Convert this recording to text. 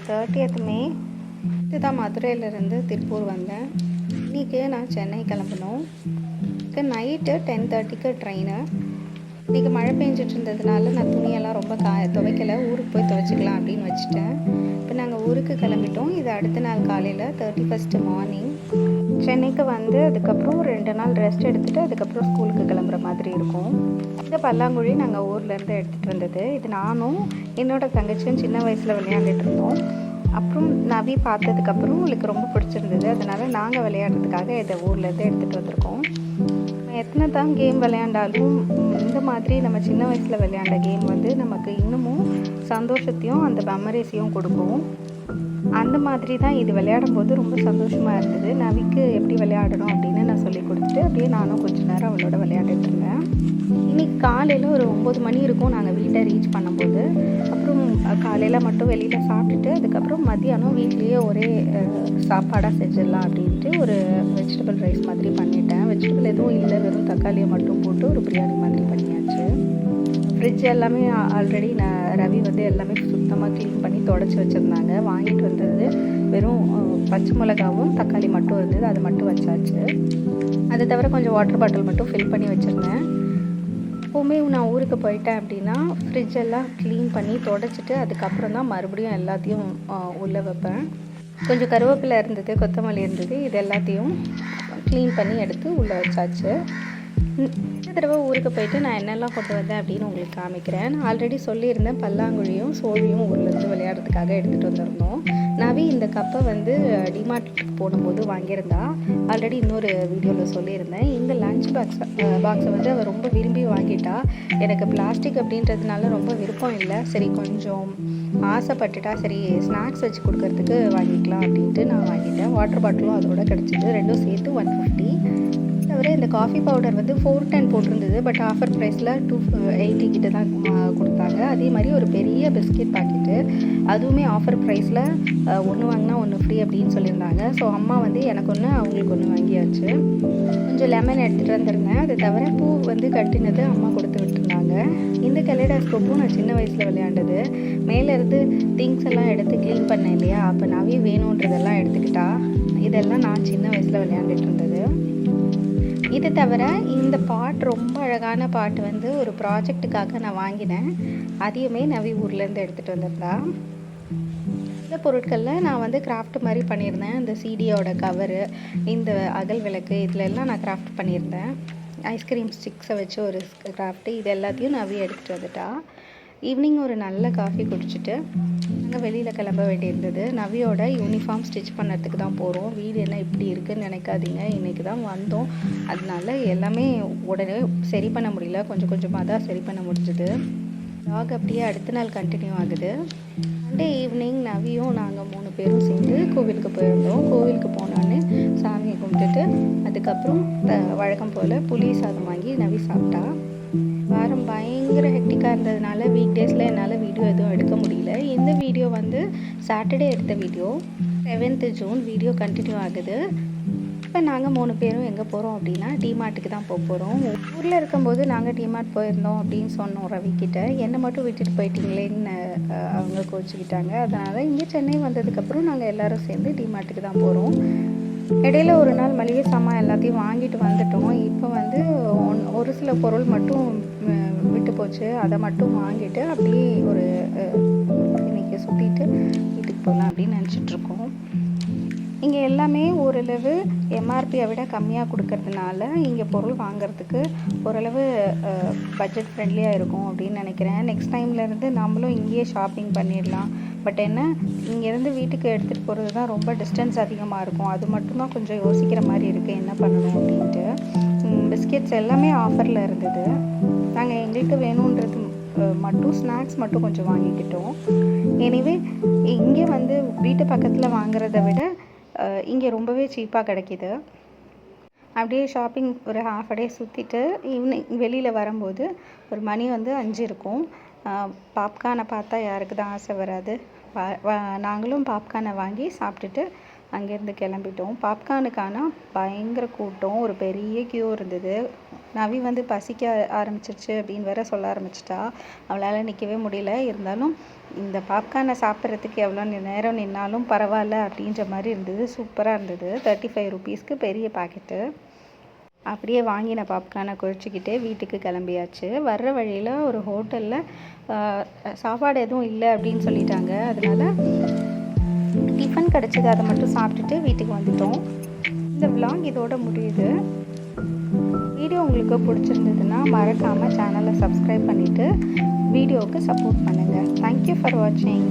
30th மே இதுதான் மதுரையிலேருந்து திருப்பூர் வந்தேன். இன்றைக்கி நான் சென்னை கிளம்பணும். நைட்டு 10:30க்கு ட்ரெயினு. இன்றைக்கி மழை பெஞ்சிட்டு இருந்ததுனால நான் துணியெல்லாம் ரொம்ப துவைக்கலை, ஊருக்கு போய் துவைச்சிக்கலாம் அப்படின்னு வச்சுட்டேன். இப்போ நாங்கள் ஊருக்கு கிளம்பிட்டோம். இது அடுத்த நாள் காலையில் 31st மார்னிங் சென்னைக்கு வந்து அதுக்கப்புறம் 2 நாள் ரெஸ்ட் எடுத்துகிட்டு அதுக்கப்புறம் ஸ்கூலுக்கு கிளம்புற மாதிரி இருக்கும். இந்த பல்லாங்குழி நாங்கள் ஊர்லேருந்து எடுத்துகிட்டு வந்தது. இது நானும் என்னோடய தங்கச்சியும் சின்ன வயசில் விளையாண்டுட்டு இருந்தோம். அப்புறம் நவி பார்த்ததுக்கப்புறம் உங்களுக்கு ரொம்ப பிடிச்சிருந்தது. அதனால் நாங்கள் விளையாடுறதுக்காக இதை ஊர்லேருந்து எடுத்துகிட்டு வந்திருக்கோம். எத்தனை தான் கேம் விளையாண்டாலும் இந்த மாதிரி நம்ம சின்ன வயசில் விளையாண்ட கேம் வந்து நமக்கு இன்னமும் சந்தோஷத்தையும் அந்த மெமரிஸையும் கொடுக்கும். அந்த மாதிரி தான் இது விளையாடும்போது ரொம்ப சந்தோஷமாக இருந்தது. நவிக்கு எப்படி விளையாடணும் அப்படின்னு நான் சொல்லி கொடுத்துட்டு அப்படியே நானும் கொஞ்சம் நேரம் அவளோட விளையாண்டுட்டு இருந்தேன். இன்றைக்கி காலையில் ஒரு 9 மணி இருக்கும் நாங்கள் வீட்டை ரீச் பண்ணும்போது. அப்புறம் காலையில் மட்டும் வெளியில் சாப்பிட்டுட்டு அதுக்கப்புறம் மதியானம் வீட்லேயே ஒரே சாப்பாடாக செஞ்சிடலாம் அப்படின்ட்டு ஒரு வெஜிடபிள் ரைஸ் மாதிரி பண்ணிட்டேன். வெஜிடபிள் எதுவும் இல்லை, வெறும் தக்காளியை மட்டும் போட்டு ஒரு பிரியாணி மாதிரி பண்ணியாச்சு. ஃப்ரிட்ஜ் எல்லாமே ஆல்ரெடி ரவி வந்து எல்லாமே சுத்தமாக க்ளீன் பண்ணி தொடச்சி வச்சுருந்தாங்க. வாங்கிட்டு வந்தது வெறும் பச்சை மிளகாவும் தக்காளி மட்டும் இருந்தது, அது மட்டும் வச்சாச்சு. அதை தவிர கொஞ்சம் வாட்டர் பாட்டில் மட்டும் ஃபில் பண்ணி வச்சுருந்தேன். எப்போவுமே நான் ஊருக்கு போயிட்டேன் அப்படின்னா ஃப்ரிட்ஜெல்லாம் க்ளீன் பண்ணி தொடச்சிட்டு அதுக்கப்புறம் தான் மறுபடியும் எல்லாத்தையும் உள்ளே வைப்பேன். கொஞ்சம் கருவேப்பிலை இருந்தது, கொத்தமல்லி இருந்தது, இது எல்லாத்தையும் க்ளீன் பண்ணி எடுத்து உள்ளே வச்சாச்சு. இந்த தடவை ஊருக்கு போயிட்டு நான் என்னெல்லாம் கொண்டு வந்தேன் அப்படின்னு உங்களுக்கு காமிக்கிறேன். நான் ஆல்ரெடி சொல்லியிருந்தேன் பல்லாங்குழியும் சோழியும் ஊர்லேருந்து விளையாடுறதுக்காக எடுத்துகிட்டு வந்திருந்தோம். நவி இந்த கப்பை வந்து டிமார்ட்டுக்கு போகும்போது வாங்கியிருந்தா. ஆல்ரெடி இன்னொரு வீடியோவில் சொல்லியிருந்தேன். இந்த லஞ்ச் பாக்ஸை வந்து அவள் ரொம்ப விரும்பி வாங்கிட்டா. எனக்கு பிளாஸ்டிக் அப்படின்றதுனால ரொம்ப விருப்பம் இல்லை. சரி கொஞ்சம் ஆசைப்பட்டுட்டா, சரி ஸ்நாக்ஸ் வச்சு கொடுக்கறதுக்கு வாங்கிக்கலாம் அப்படின்ட்டு நான் வாங்கிட்டேன். வாட்டர் பாட்டிலும் அதோட கிடச்சிது. ரெண்டும் சேர்த்து 150. தவிர இந்த காஃபி பவுடர் வந்து 410 போட்டிருந்தது. பட் ஆஃபர் ப்ரைஸில் 280 கிட்ட தான் கொடுத்தாங்க. அதே மாதிரி ஒரு பெரிய பிஸ்கெட் பாக்கெட்டு, அதுவுமே ஆஃபர் ப்ரைஸில் ஒன்று வாங்கினா ஒன்று ஃப்ரீ அப்படின்னு சொல்லியிருந்தாங்க. ஸோ அம்மா வந்து எனக்கு ஒன்று அவங்களுக்கு ஒன்று வாங்கியாச்சு. கொஞ்சம் லெமன் எடுத்துகிட்டு வந்திருந்தேன். அது தவிர பூ வந்து கட்டினது அம்மா கொடுத்து விட்டுருந்தாங்க. இந்த கலைடாஸ்கோப்பும் நான் சின்ன வயசில் விளையாண்டது. மேலேருந்து திங்ஸ் எல்லாம் எடுத்து க்ளீன் பண்ணேன் இல்லையா, அப்போ நவி வேணுன்றதெல்லாம் எடுத்துக்கிட்டா. இதெல்லாம் நான் சின்ன வயசில் விளையாண்டுட்டு இருந்தது. இது தவிர இந்த பாட், ரொம்ப அழகான பாட்டு வந்து ஒரு ப்ராஜெக்டுக்காக நான் வாங்கினேன். அதையுமே நவி ஊர்லேருந்து எடுத்துகிட்டு வந்திருந்தா. இந்த பொருட்களில் நான் வந்து கிராஃப்ட் மாதிரி பண்ணியிருந்தேன். இந்த சிடியோட கவரு, இந்த அகல் விளக்கு, இதில் எல்லாம் நான் கிராஃப்ட் பண்ணியிருந்தேன். ஐஸ்கிரீம் ஸ்டிக்ஸை வச்சு ஒரு கிராஃப்ட்டு, இது எல்லாத்தையும் நவி எடுத்துகிட்டு வந்துட்டா. ஈவினிங் ஒரு நல்ல காஃபி குடிச்சிட்டு நாங்கள் வெளியில் கிளம்ப வேண்டியிருந்தது. நவியோட யூனிஃபார்ம் ஸ்டிச் பண்ணுறதுக்கு தான் போகிறோம். வீடு என்ன இப்படி இருக்குதுன்னு நினைக்காதீங்க, இன்றைக்கி தான் வந்தோம். அதனால எல்லாமே உடனே சரி பண்ண முடியல, கொஞ்சம் கொஞ்சமாக தான் சரி பண்ண முடிஞ்சுது. வ்ளாக் அப்படியே அடுத்த நாள் கண்டினியூ ஆகுது. சண்டே ஈவினிங் நவியும் நாங்கள் 3 பேரும் சேர்ந்து கோவிலுக்கு போயிருந்தோம். கோவிலுக்கு போனோன்னே சாமியை கும்பிட்டுட்டு அதுக்கப்புறம் வழக்கம் போல் புளி சாதம் வாங்கி நவி சாப்பிட்டா. வாரம் பயங்கர ஹெக்டிக்காக இருந்ததுனால வீக் டேஸில் என்னால் வீடியோ எதுவும் எடுக்க முடியல. இந்த வீடியோ வந்து சாட்டர்டே எடுத்த video. 7th June video continue ஆகுது. இப்போ நாங்கள் 3 பேரும் எங்கே போகிறோம் அப்படின்னா டிமார்ட்டுக்கு தான் போகிறோம். ஊரில் இருக்கும்போது நாங்கள் டிமார்ட் போயிருந்தோம் அப்படின்னு சொன்னோம் ரவிக்கிட்ட. என்னை மட்டும் விட்டுட்டு போயிட்டீங்களேன்னு அவங்க கோச்சிக்கிட்டாங்க. அதனால் இங்கே சென்னை வந்ததுக்கப்புறம் நாங்கள் எல்லோரும் சேர்ந்து டிமார்ட்டுக்கு தான் போகிறோம். இடையில ஒரு நாள் மளிகை சாமான் எல்லாத்தையும் வாங்கிட்டு வந்துட்டோம். இப்போ வந்து ஒரு சில பொருள் மட்டும் விட்டு போச்சு. அதை மட்டும் வாங்கிட்டு அப்படியே ஒரு இன்றைக்கி சுற்றிட்டு வீட்டுக்கு போகலாம் அப்படின்னு நினச்சிட்ருக்கோம். இங்கே எல்லாமே ஓரளவு எம்ஆர்பியை விட கம்மியாக கொடுக்கறதுனால இங்கே பொருள் வாங்கிறதுக்கு ஓரளவு பட்ஜெட் ஃப்ரெண்ட்லியாக இருக்கும் அப்படின்னு நினைக்கிறேன். நெக்ஸ்ட் டைம்லேருந்து நம்மளும் இங்கேயே ஷாப்பிங் பண்ணிடலாம். பட் என்ன, இங்கேருந்து வீட்டுக்கு எடுத்துகிட்டு போகிறது தான் ரொம்ப டிஸ்டன்ஸ் அதிகமாக இருக்கும். அது மட்டும்தான் கொஞ்சம் யோசிக்கிற மாதிரி இருக்குது, என்ன பண்ணணும் அப்படின்ட்டு. பிஸ்கெட்ஸ் எல்லாமே ஆஃபரில் இருந்தது. நாங்கள் எங்களுக்கு வேணுன்றது மட்டும் ஸ்நாக்ஸ் மட்டும் கொஞ்சம் வாங்கிக்கிட்டோம். எனிவே இங்கே வந்து வீட்டு பக்கத்தில் வாங்குறத விட இங்கே ரொம்பவே சீப்பாக கிடைக்கிது. அப்படியே ஷாப்பிங் ஒரு ஹாஃப் டே சுற்றிட்டு ஈவினிங் வெளியில் வரும்போது ஒரு மணி வந்து 5 இருக்கும். பாப்கார்னை பார்த்தா யாருக்கு தான் ஆசை வராது. நாங்களும் பாப்கார்னை வாங்கி சாப்பிட்டுட்டு அங்கேருந்து கிளம்பிட்டோம். பாப்கார்னுக்கான பயங்கர கூட்டம், ஒரு பெரிய க்யூ இருந்தது. நவி வந்து பசிக்க ஆரம்பிச்சிருச்சு அப்படின்னு வேற சொல்ல ஆரம்பிச்சிட்டா. அவளால் நிற்கவே முடியல. இருந்தாலும் இந்த பாப்கார்னை சாப்பிட்றதுக்கு எவ்வளோ நேரம் நின்னாலும் பரவாயில்ல அப்படின்ற மாதிரி இருந்தது. சூப்பராக இருந்தது. 35 ருபீஸ்க்கு பெரிய பாக்கெட்டு. அப்படியே வாங்கின பாப்கார்னை குழிச்சிக்கிட்டே வீட்டுக்கு கிளம்பியாச்சு. வர்ற வழியில் ஒரு ஹோட்டலில் சாப்பாடு எதுவும் இல்லை அப்படின்னு சொல்லிட்டாங்க. அதனால டிஃபன் கிடச்சிது, அதை மட்டும் சாப்பிட்டுட்டு வீட்டுக்கு வந்துட்டோம். இந்த விலாக் இதோட முடியுது. வீடியோ உங்களுக்கு பிடிச்சிருந்ததுன்னா மறக்காமல் சேனலை சப்ஸ்கிரைப் பண்ணிவிட்டு வீடியோவுக்கு சப்போர்ட் பண்ணுங்கள். தேங்க்யூ ஃபார் வாட்சிங்.